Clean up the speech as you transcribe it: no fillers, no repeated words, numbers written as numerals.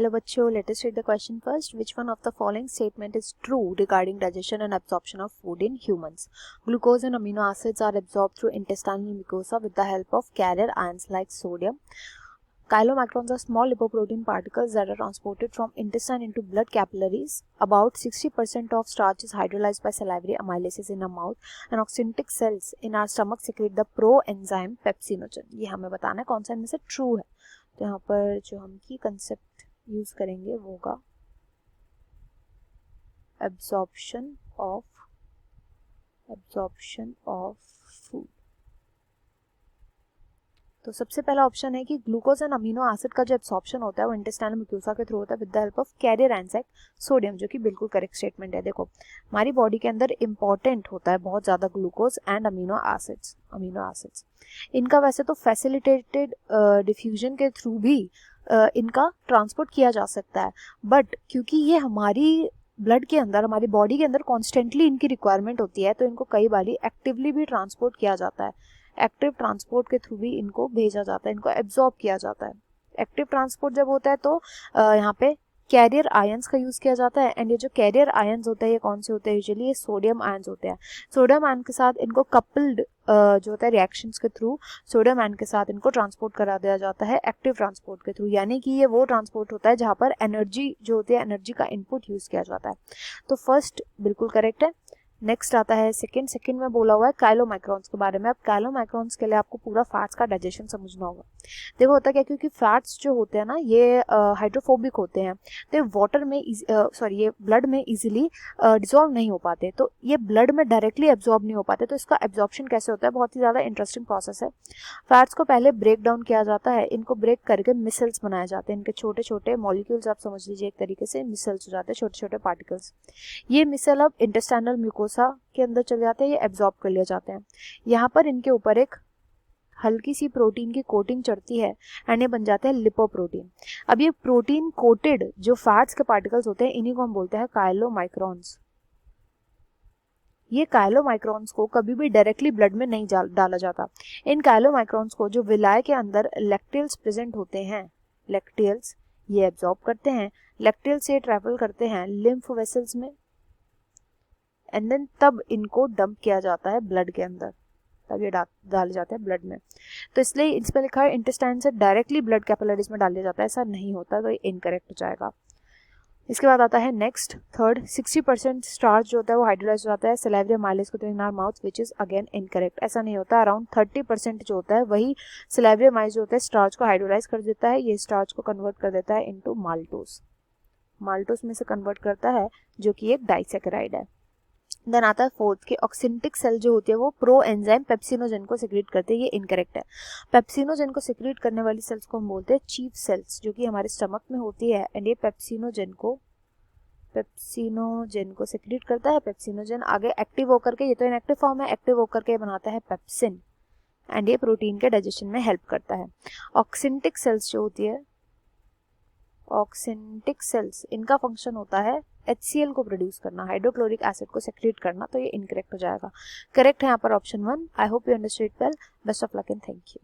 Hello बच्चों, let us read the question first. Which one of the following statement is true regarding digestion and absorption of food in humans? Glucose and amino acids are absorbed through intestinal mucosa with the help of carrier ions like sodium. Chylomicrons are small lipoprotein particles that are transported from intestine into blood capillaries. About 60% of starch is hydrolyzed by salivary amylases in our mouth, and oxyntic cells in our stomach secrete the proenzyme pepsinogen. ये हमें बताना है कौन सा इनमें से true है. तो यहाँ पर जो हम की कंसेप्ट यूज करेंगे वो होगा एब्जॉर्प्शन ऑफ फूड. तो सबसे पहला ऑप्शन है कि ग्लूकोज एंड अमीनो एसिड का जो एब्सॉर्प्शन होता है वो इंटेस्टाइनल म्यूकोसा के थ्रू होता है with the help of carrier enzyme sodium, जो कि बिल्कुल करेक्ट स्टेटमेंट है. देखो, हमारी बॉडी के अंदर इंपॉर्टेंट होता है बहुत ज़्यादा ग्लूकोज एंड अमीनो एसिड्स. इनका वैसे तो फैसिलिटेटेड डिफ्यूजन के थ्रू भी इनका ट्रांसपोर्ट किया जा सकता है, बट क्योंकि ये हमारी ब्लड के अंदर, हमारी बॉडी के अंदर कॉन्स्टेंटली इनकी रिक्वायरमेंट होती है, तो इनको कई बार एक्टिवली भी ट्रांसपोर्ट किया जाता है. एक्टिव ट्रांसपोर्ट के थ्रू भी इनको भेजा जाता है, इनको एब्जॉर्ब किया जाता है. एक्टिव ट्रांसपोर्ट जब होता है तो यहाँ पे कैरियर आयंस का यूज़ किया जाता है. एंड ये जो कैरियर आयंस होते हैं ये कौन से होते हैं? यूजुअली ये सोडियम आयंस होते हैं. सोडियम आयन के साथ इनको कपल्ड जो होता है रिएक्शंस के थ्रू सोडियम आयन के साथ इनको ट्रांसपोर्ट करा दिया जाता है एक्टिव ट्रांसपोर्ट के थ्रू. यानी कि ये वो ट्रांसपोर्ट होता है जहाँ पर एनर्जी जो होती है, एनर्जी का इनपुट यूज़ किया जाता है. तो फर्स्ट बिल्कुल करेक्ट है. नेक्स्ट आता है सेकंड में बोला हुआ है काइलोमाइक्रॉन्स के बारे में. अब काइलोमाइक्रॉन्स के लिए आपको पूरा फैट्स का डाइजेशन समझना होगा. देखो होता क्या, क्योंकि फैट्स जो होते हैं ना ये हाइड्रोफोबिक होते हैं, तो ये वाटर में ये ब्लड में इजीली डिसॉल्व नहीं हो पाते, तो ये ब्लड में डायरेक्टली एब्जॉर्ब नहीं हो पाते. तो इसका एब्जॉर्प्शन कैसे होता है? बहुत ही ज़्यादा इंटरेस्टिंग प्रोसेस है. फैट्स को पहले ब्रेक डाउन किया जाता है, इनको ब्रेक करके मिसल्स बनाए जाते हैं. इनके छोटे छोटे मॉलिक्यूल्स आप समझ लीजिए, एक तरीके से मिसल्स हो जाते हैं, छोटे छोटे पार्टिकल्स. ये मिसल अब इंटेस्टाइनल म्यूकोसा के अंदर चले जाते हैं, ये एब्जॉर्ब कर लिए जाते हैं. यहाँ पर इनके ऊपर एक हल्की सी प्रोटीन की कोटिंग चढ़ती है एंड ये बन जाते हैं लिपोप्रोटीन. अब ये प्रोटीन कोटेड जो फैट्स के पार्टिकल्स होते हैं इन्हीं को हम बोलते हैं काइलोमाइक्रॉन्स. ये काइलोमाइक्रॉन्स को कभी भी डायरेक्टली ब्लड में नहीं डाला जाता. इन काइलोमाइक्रॉन्स को जो विलाय के अंदर लैक्टियल्स प्रेजेंट होते हैं, लैक्टियल्स ये एब्जॉर्ब करते हैं. लैक्टियल से ट्रैवल करते हैं लिम्फ वेसल्स में एंड देन तब इनको डंप किया जाता है ब्लड के अंदर, तब ये डाले जाते हैं ब्लड में. तो इसलिए इस पर लिखा है इंटेस्टाइन से डायरेक्टली ब्लड कैपिलरीज में डाल दिया जाता है. ऐसा नहीं होता, तो ये इनकरेक्ट हो जाएगा. इसके बाद आता है नेक्स्ट थर्ड, 60% स्टार्च जो होता है वो हाइड्रोलाइज हो जाता है सलाइवरी अमाइलेज को in our mouth, which is again incorrect. ऐसा नहीं होता. अराउंड 30% जो होता है वही सलाइवरी अमाइलेज जो होता है स्टार्च को हाइड्रोलाइज कर देता है. ये स्टार्च को कन्वर्ट कर देता है इनटू माल्टोस में से कन्वर्ट करता है, जो कि एक डाइसैकेराइड है. देन आता है फोर्थ के ऑक्सिंटिक सेल जो होती है वो प्रो एंजाइम पेप्सिनोजेन को सिक्रीट करते हैं. ये इनकरेक्ट है. पेप्सिनोजेन को सिक्रीट करने वाली सेल्स को हम बोलते हैं चीफ सेल्स, जो कि हमारे स्टमक में होती है. एंड ये पेप्सिनोजेन को सिक्रीट करता है. पेप्सिनोजेन आगे एक्टिव होकर के, ये तो इनएक्टिव फॉर्म है, एक्टिव होकर के बनाता है पेप्सिन एंड ये प्रोटीन के डाइजेशन में हेल्प करता है. ऑक्सिंटिक सेल्स जो होती है, ऑक्सिंटिक सेल्स इनका फंक्शन होता है HCl को प्रोड्यूस करना, हाइड्रोक्लोरिक एसिड को सेक्रेट करना. तो ये इनकरेक्ट हो जाएगा. करेक्ट है यहाँ पर option 1. I hope you understood well. Best of luck and thank you.